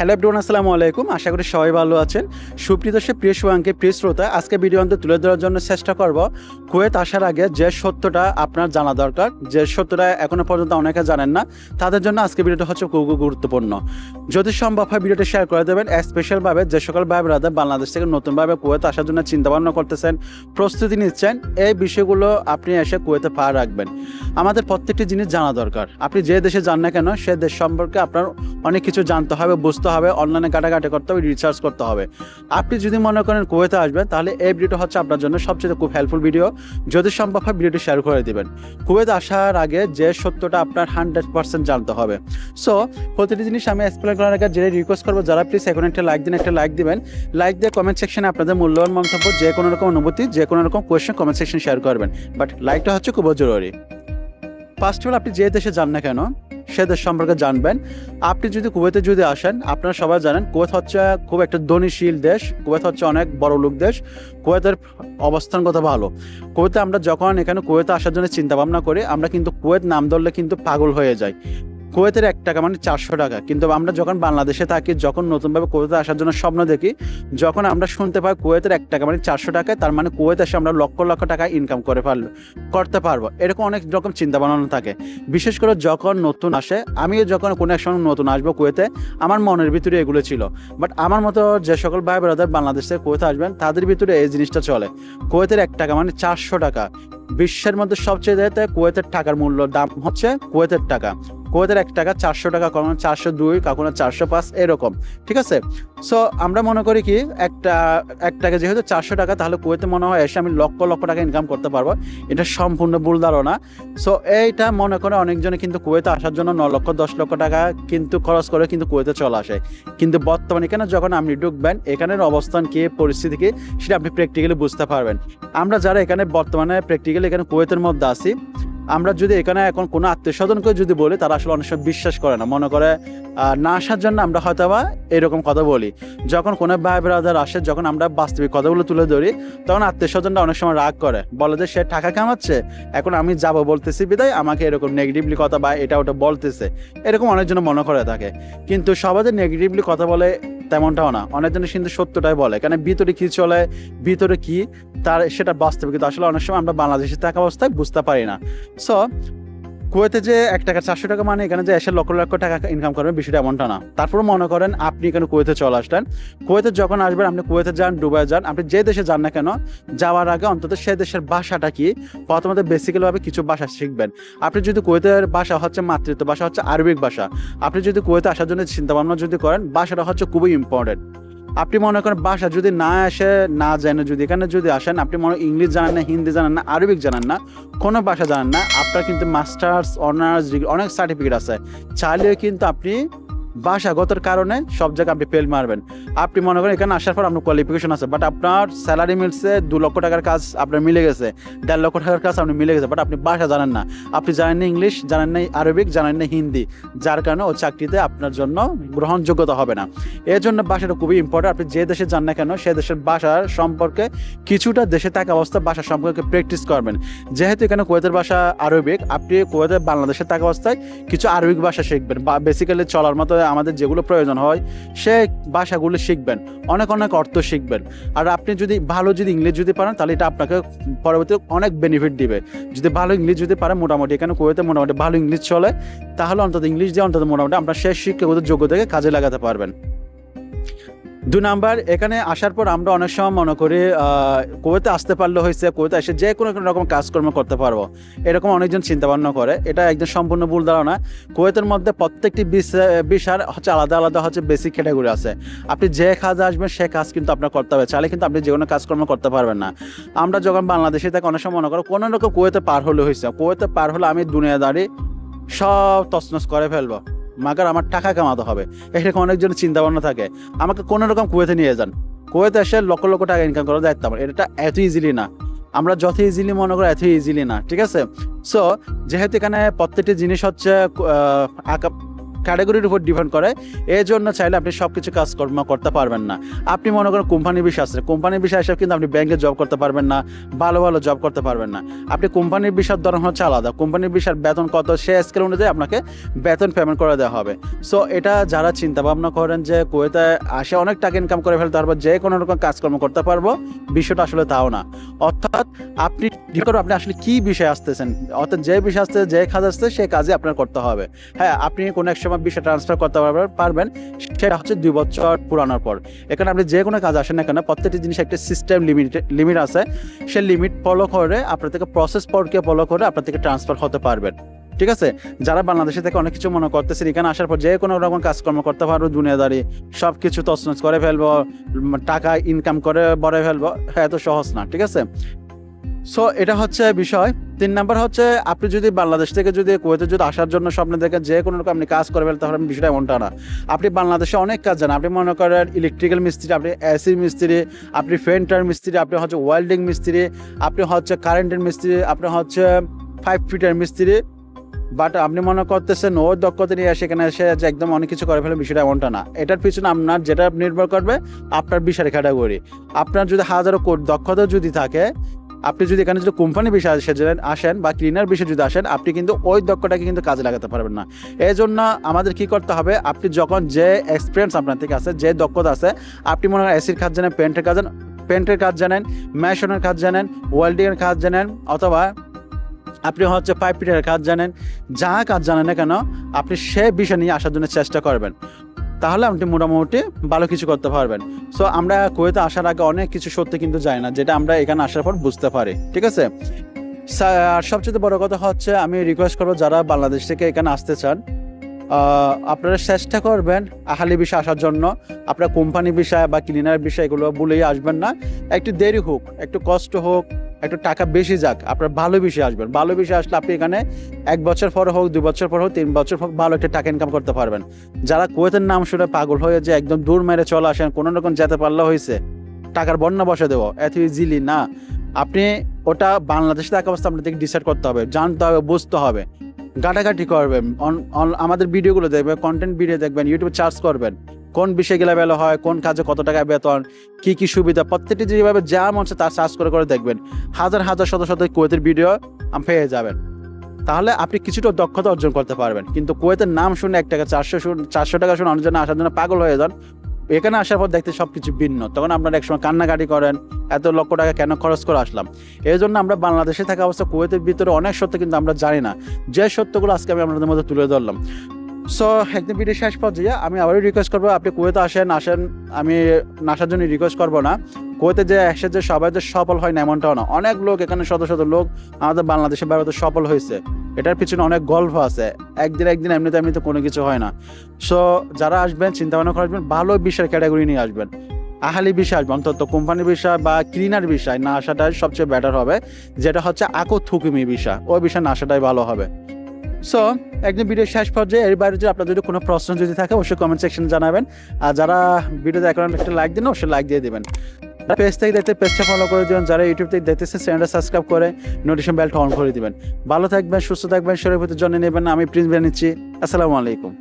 Hello everyone, আসসালামু আলাইকুম। আশা করি সবাই ভালো আছেন। সুপ্রিয় দর্শক, প্রিয় শুভাঙ্কে, প্রিয় শ্রোতা, আজকে ভিডিও অন্তত তুলে ধরার জন্য চেষ্টা করব কুয়েত আসার আগে যে সত্যটা আপনার জানা দরকার, যে সত্যটা এখনো পর্যন্ত অনেকে জানেন না, তাদের জন্য আজকে ভিডিওটা হচ্ছে খুব গুরুত্বপূর্ণ। যদি সম্ভব হয় ভিডিওটা শেয়ার করে দেবেন, স্পেশালভাবে যে সকল ভাই ব্রাদার বাংলাদেশ থেকে নতুনভাবে কুয়েত আসার জন্য চিন্তাভাবনা করতেছেন, প্রস্তুতি নিচ্ছেন, এই বিষয়গুলো আপনি এসে কুয়েতে পা রাখবেন। আমাদের প্রত্যেকটি জিনিস জানা দরকার। আপনি যে দেশে যান না কেন, সে দেশ সম্পর্কে আপনার অনেক কিছু জানতে হবে, বুঝতে হবে, অনলাইনে ঘাটাঘাটি করতে হবে, রিসার্চ করতে হবে। আপনি যদি মনে করেন কুয়েতে আসবেন, তাহলে এই ভিডিওটা হচ্ছে আপনার জন্য সবচেয়ে খুব হেল্পফুল ভিডিও। যদি সম্ভব হয় ভিডিওটি শেয়ার করে দিবেন। কুয়েত আসার আগে যে সত্যটা আপনার 100% জানতে হবে। সো প্রতিটি জিনিস আমি এক্সপ্লেন করার আগে যে রিকোয়েস্ট করবো, যারা প্লিজ এখন একটা লাইক দিন, একটা লাইক দিবেন। লাইক দিয়ে কমেন্ট সেকশনে আপনাদের মূল্যবান মন্তব্য, যে কোনো রকম অনুভূতি, যে কোনো রকম কোয়েশ্চেন কমেন্ট সেকশন শেয়ার করবেন। বাট লাইকটা হচ্ছে খুব জরুরি। ফার্স্ট অফ অল, আপনি যে দেশে যান না কেন সে দেশ সম্পর্কে জানবেন। আপনি যদি কুয়েতে যদি আসেন, আপনারা সবাই জানেন কুয়েত হচ্ছে খুব একটা ধনীশীল দেশ, কুয়েত হচ্ছে অনেক বড় লোক দেশ, কুয়েতের অবস্থানগত ভালো। কুয়েতে আমরা যখন এখানে কুয়েতে আসার জন্য চিন্তা ভাবনা করি, আমরা কিন্তু কুয়েত নাম ধরলে কিন্তু পাগল হয়ে যাই। কুয়েতের 1 টাকা মানে 400 টাকা। কিন্তু আমরা যখন বাংলাদেশে থাকি, যখন নতুনভাবে কুয়েতে আসার জন্য স্বপ্ন দেখি, যখন আমরা শুনতে পাই কুয়েতের 1 টাকা মানে 400 টাকায়, তার মানে কুয়েতে এসে আমরা লক্ষ লক্ষ টাকা ইনকাম করতে পারবো, এরকম অনেক রকম চিন্তা ভাবনা থাকে। বিশেষ করে যখন নতুন আসে, আমিও যখন কোনো এক সময় নতুন আসবো কুয়েতে, আমার মনের ভিতরে এগুলো ছিল। বাট আমার মতো যে সকল ভাই ব্রাদার বাংলাদেশ থেকে কুয়েতে আসবেন, তাদের ভিতরে এই জিনিসটা চলে। কুয়েতের 1 টাকা মানে 400 টাকা। বিশ্বের মধ্যে সবচেয়ে কুয়েতের টাকার মূল্য দাম হচ্ছে কুয়েতের টাকা। কুয়েতের 1 টাকা 400 টাকা, কখনো 402, কখনো 405, এরকম। ঠিক আছে। সো আমরা মনে করি কি, এক টাকা যেহেতু 400 টাকা, তাহলে কুয়েতে মনে হয় এসে আমি লক্ষ লক্ষ টাকা ইনকাম করতে পারবো। এটা সম্পূর্ণ ভুল ধারণা। সো এইটা মনে করে অনেকজনে কিন্তু কুয়েতে আসার জন্য 9 লক্ষ 10 লক্ষ টাকা কিন্তু খরচ করে কিন্তু কুয়েতে চলে আসে। কিন্তু বর্তমানে এখানে যখন আপনি ঢুকবেন, এখানের অবস্থান কি, পরিস্থিতি কি, সেটা আপনি প্র্যাকটিক্যালি বুঝতে পারবেন। আমরা যারা এখানে বর্তমানে প্র্যাকটিক্যালি এখানে কুয়েতের মধ্যে আছি, আমরা যদি এখানে এখন কোনো আত্মীয় স্বজনকে যদি বলি, তারা আসলে অনেক সময় বিশ্বাস করে না, মনে করে না আসার জন্য আমরা হয়তো বা এরকম কথা বলি। যখন কোনো ভাই ব্রাদার আসে, যখন আমরা বাস্তবিক কথাগুলো তুলে ধরি, তখন আত্মীয় স্বজনরা অনেক সময় রাগ করে, বলে যে সে টাকা কামাচ্ছে, এখন আমি যাবো বলতেছি বিদায় আমাকে এরকম নেগেটিভলি কথা বা এটা ওটা বলতেছে, এরকম অনেকজন মনে করে থাকে। কিন্তু সবাই যে নেগেটিভলি কথা বলে তেমনটাও না, অনেকজন কিন্তু সত্যটাই বলে। কারণ ভিতরে কি চলে, ভিতরে কি তার সেটা বাস্তবে কিন্তু আসলে অনেক সময় আমরা বাংলাদেশে থাকা অবস্থায় বুঝতে পারি না। সো কুয়েতে যে 1 টাকা 400 টাকা মানে এখানে যে এসে লক্ষ লক্ষ টাকা ইনকাম করবেন, বিষয়টা এমনটা না। তারপরে মনে করেন আপনি এখানে কুয়েতে চলে আসলেন। কুয়েতে যখন আসবেন, আপনি কুয়েতে যান, দুবাই যান, আপনি যে দেশে যান না কেন, যাওয়ার আগে অন্তত সে দেশের ভাষাটা কি, প্রথমত বেসিক্যালিভাবে কিছু ভাষা শিখবেন। আপনি যদি কুয়েতের ভাষা হচ্ছে মাতৃত্ব ভাষা হচ্ছে আরবিক ভাষা, আপনি যদি কুয়েতে আসার জন্য চিন্তা ভাবনা যদি করেন, ভাষাটা হচ্ছে খুবই ইম্পর্টেন্ট। আপনি মনে করেন ভাষা যদি না আসে, না জানেন, যদি এখানে যদি আসেন, আপনি মনে ইংলিশ জানেন না, হিন্দি জানেন না, আরবিক জানেন না, কোনো ভাষা জানেন না, আপনার কিন্তু মাস্টার্স, অনার্স ডিগ্রি, অনেক সার্টিফিকেট আছে, চাইলেও কিন্তু আপনি ভাষাগতর কারণে সব জায়গায় আপনি ফেল মারবেন। আপনি মনে করেন এখানে আসার পর আপনার কোয়ালিফিকেশন আছে, বাট আপনার স্যালারি মিলছে 2 লক্ষ টাকার কাজ আপনার মিলে গেছে, 1.5 লক্ষ টাকার কাজ আপনি মিলে গেছে, বাট আপনি ভাষা জানেন না, আপনি জানেন না ইংলিশ, জানেন না আরবিক, জানেন না হিন্দি, যার কারণে ও চাকরিতে আপনার জন্য গ্রহণযোগ্যতা হবে না। এর জন্য ভাষাটা খুবই ইম্পর্টেন্ট। আপনি যে দেশে যান না কেন, সে দেশের ভাষার সম্পর্কে কিছুটা, দেশে থাকা অবস্থা ভাষা সম্পর্কে প্র্যাকটিস করবেন। যেহেতু এখানে কুয়েতের ভাষা আরবিক, আপনি কুয়েতে বাংলাদেশে থাকা অবস্থায় কিছু আরবিক ভাষা শিখবেন, বা বেসিক্যালি চলার মতো আমাদের যেগুলো প্রয়োজন হয় সে ভাষাগুলো শিখবেন, অনেক অনেক অর্থ শিখবেন। আর আপনি যদি ভালো যদি ইংলিশ যদি পারেন, তাহলে এটা আপনাকে পরবর্তী অনেক বেনিফিট দিবে। যদি ভালো ইংলিশ যদি পারেন, মোটামুটি এখানে কুয়েতে মোটামুটি ভালো ইংলিশ চলে, তাহলে অন্তত ইংলিশ দিয়ে অন্তত মোটামুটি আমরা শেষ শিক্ষাগত যোগ্যতাকে কাজে লাগাতে পারবেন। 2 নাম্বার, এখানে আসার পর আমরা অনেক সময় মনে করি কুয়েতে আসতে পারলে হয়েছে, কুয়েতে এসে যে কোনো রকম কাজকর্ম করতে পারবো, এরকম অনেকজন চিন্তা ভাবনা করে। এটা একদম সম্পূর্ণ ভুল ধারণা। কুয়েতের মধ্যে প্রত্যেকটি বিষয় হচ্ছে আলাদা আলাদা হচ্ছে বেসিক ক্যাটাগরি আছে। আপনি যে কাজে আসবেন সে কাজ কিন্তু আপনার করতে হবে, চাইলে কিন্তু আপনি যে কোনো কাজকর্ম করতে পারবেন না। আমরা যখন বাংলাদেশে থাকি, অনেক সময় মনে করো কোনো রকম কুয়েতে পার হলে হয়েছে, কুয়েতে পার হলে আমি দুনিয়াদারি সব তছনছ করে ফেলবো, মাগার আমার টাকা কামাতে হবে, এরকম অনেকজন চিন্তা ভাবনা থাকে। আমাকে কোনো রকম কুয়েতে নিয়ে যান, কুয়েতে এসে লক্ষ লক্ষ টাকা ইনকাম করার দায়িত্ব আমার। এটা এত ইজিলি না, আমরা যত ইজিলি মনে করি এত ইজিলি না। ঠিক আছে। সো যেহেতু এখানে প্রত্যেকটি জিনিস হচ্ছে ক্যাটাগরির উপর ডিপেন্ড করে। এই জন্য চাইলে আপনি সব কিছু কাজকর্ম করতে পারবেন না। আপনি মনে করেন কোম্পানির বিষয় আছে, কোম্পানির বিষয় হিসাবে কিন্তু আপনি ব্যাংকে জব করতে পারবেন না, ভালো ভালো জব করতে পারবেন না। আপনি কোম্পানির বিষয়ের ধরন হচ্ছে আলাদা, কোম্পানির বিষয়ের বেতন কত সে স্কেল অনুযায়ী আপনাকে বেতন পেমেন্ট করে দেওয়া হবে। সো এটা যারা চিন্তা ভাবনা করেন যে কুয়েতে আসে অনেক টাকা ইনকাম করে ফেলতে পারবো, যে কোনো রকম কাজকর্ম করতে পারবো, বিষয়টা আসলে তাও না। অর্থাৎ আপনি আপনি আসলে কি বিষয় আসতেছেন, অর্থাৎ যে বিষয় আসতে যে কাজ আসছে সেই কাজে আপনার করতে হবে। হ্যাঁ, আপনি কোনো এক সময় বিষয় ট্রান্সফার করতে পারবেন, সেটা হচ্ছে 2 বছর পুরানোর পর। এখানে আপনি যে কোনো কাজ আসেন না কেন, প্রত্যেকটি জিনিস একটা সিস্টেম লিমিট আছে, সে লিমিট ফলো করে আপনার থেকে প্রসেস প্রক্রিয়া ফলো করে আপনার থেকে ট্রান্সফার হতে পারবেন। ঠিক আছে, যারা বাংলাদেশে থেকে অনেক কিছু মনে করতেছেন এখানে আসার পর যে কোনো রকম কাজকর্ম করতে পারবো, দুনিয়াদারি সব কিছু তছনছ করে ফেলবো, টাকা ইনকাম করে বড় ফেলবো, হ্যাঁ এত সহজ না। ঠিক আছে, সো এটা হচ্ছে বিষয়। 3 নাম্বার হচ্ছে আপনি যদি বাংলাদেশ থেকে যদি কুয়েতে যদি আসার জন্য স্বপ্ন দেখেন যে কোনো রকম আপনি কাজ করে ফেলতে পারবেন, বিষয়টা এমনটা না। আপনি বাংলাদেশে অনেক কাজ জানেন, আপনি মনে করেন ইলেকট্রিক্যাল মিস্ত্রি, আপনি এসি মিস্ত্রি, আপনি পেন্টার মিস্ত্রি, আপনি হচ্ছে ওয়েল্ডিং মিস্ত্রি, আপনি হচ্ছে কারেন্টের মিস্ত্রি, আপনি হচ্ছে 5 ফিটের মিস্ত্রি, বাট আপনি মনে করতেছেন ওর দক্ষতা নিয়ে সেখানে এসে যে একদম অনেক কিছু করে ফেলে, বিষয়টা এমনটা না। এটার পিছনে আপনার যেটা নির্ভর করবে আপনার বিষয়ের ক্যাটাগরি। আপনার যদি হাজারো দক্ষতা যদি থাকে, আপনি যদি এখানে যদি কোম্পানি বিষয়ে আসেন বা ক্লিনার বিষয়ে যদি আসেন, আপনি কিন্তু ওই দক্ষটাকে কিন্তু কাজে লাগাতে পারবেন না। এই জন্য আমাদের কি করতে হবে, আপনি যখন যে এক্সপিরিয়েন্স আপনার থেকে আছে, যে দক্ষতা আছে, আপনি মনে হয় এসির কাজ জানেন, পেন্টের কাজ জানেন, মেশনের কাজ জানেন, ওয়েল্ডিংয়ের কাজ জানেন, অথবা আপনি হচ্ছে পাইপ ফিটারের কাজ জানেন, যা কাজ জানেন না কেন আপনি সে বিষয় নিয়ে আসার জন্য চেষ্টা করবেন, তাহলে আপনি মোটামুটি ভালো কিছু করতে পারবেন। সো আমরা কুয়েতে আসার আগে অনেক কিছু সত্যি কিন্তু জানি না, যেটা আমরা এখানে আসার পর বুঝতে পারি। ঠিক আছে, আর সবচেয়ে বড় কথা হচ্ছে আমি রিকোয়েস্ট করবো যারা বাংলাদেশ থেকে এখানে আসতে চান, আপনারা চেষ্টা করবেন আহালি বিষয় আসার জন্য। আপনার কোম্পানি বিষয় বা ক্লিনার বিষয় এগুলো বলেই আসবেন না, একটু দেরি হোক, একটু কষ্ট হোক, একটু টাকা বেশি যাক, আপনার ভালো বিষয় আসবেন। ভালো বিষয় আসলে আপনি এখানে 1 বছর পর হোক, 2 বছর পর হোক, 3 বছর পর ভালো একটা টাকা ইনকাম করতে পারবেন। যারা কুয়েতের নাম শুনে পাগল হয়ে যে একদম দূর মেরে চলে আসেন, কোনো রকম যেতে পারলে হয়েছে, টাকার বন্যা বসে দেবো, এত ইজিলি না। আপনি ওটা বাংলাদেশে থাকা অবস্থা আপনাদেরকে ডিসাইড করতে হবে, জানতে হবে, বুঝতে হবে, ঘাটাঘাটি করবেন, আমাদের ভিডিওগুলো দেখবেন, কন্টেন্ট ভিডিও দেখবেন, ইউটিউবে সার্চ করবেন কোন বিষয়গুলো ভালো হয়, কোন কাজে কত টাকা বেতন, কি কি সুবিধা, প্রত্যেকটি যেভাবে যা মন চায় তার সার্চ করে দেখবেন। হাজার হাজার শত শত কুয়েতের ভিডিও পেয়ে যাবেন, তাহলে আপনি কিছুটা দক্ষতা অর্জন করতে পারবেন। কিন্তু কুয়েতের নাম শুনে 1 টাকা 400 টাকা শুনে অন্য জন্য আসার জন্য পাগল হয়ে যান, এখানে আসার পর দেখতে সবকিছু ভিন্ন, তখন আপনারা একসময় কান্নাকাটি করেন এত লক্ষ টাকা কেন খরচ করে আসলাম। এই জন্য আমরা বাংলাদেশে থাকা অবস্থা কুয়েতের ভিতরে অনেক সত্য কিন্তু আমরা জানি না, যে সত্যগুলো আজকে আমি আপনাদের মধ্যে তুলে ধরলাম। সো একদম ভিডিও শেষ পর্যায়ে আমি আবারও রিকোয়েস্ট করবো, আপনি কুয়েতে আসেন, আমি আসার জন্য রিকোয়েস্ট করবো না। কুয়েতে যে একসাথে সবাই যে সফল হয় না এমনটাও না, অনেক লোক এখানে শত শত লোক আমাদের বাংলাদেশে ভারতে সফল হয়েছে, এটার পিছনে অনেক গল্প আছে। একদিন এমনিতে কোনো কিছু হয় না। সো যারা আসবেন চিন্তা ভাবনা করে আসবেন, ভালো বিষয়ের ক্যাটাগরি নিয়ে আসবেন, আহালি বিষয় আসবে, অন্তত কোম্পানির বিষয় বা ক্লিনার বিষয় না আসাটাই সবচেয়ে বেটার হবে, যেটা হচ্ছে আকো থুকুমি বিষয়, ওই বিষয় না আসাটাই ভালো হবে। সো একদম ভিডিও শেষ পর্যায়ে এর বাইরে যদি আপনার যদি কোনো প্রশ্ন যদি থাকে অবশ্যই কমেন্ট সেকশনে জানাবেন। আর যারা ভিডিও দেখেন একটা লাইক দিন, অবশ্যই লাইক দিয়ে দেবেন। পেজ থেকে দেখতে পেজটা ফলো করে দেবেন, যারা ইউটিউব থেকে দেখতেছেন চ্যানেলটা সাবস্ক্রাইব করে নোটিফিকেশন বেলটা অন করে দিবেন। ভালো থাকবেন, সুস্থ থাকবেন, শরীরের প্রতি যত্ন নেবেন। আমি প্রিন্স বের নিচ্ছি। আসসালামু আলাইকুম।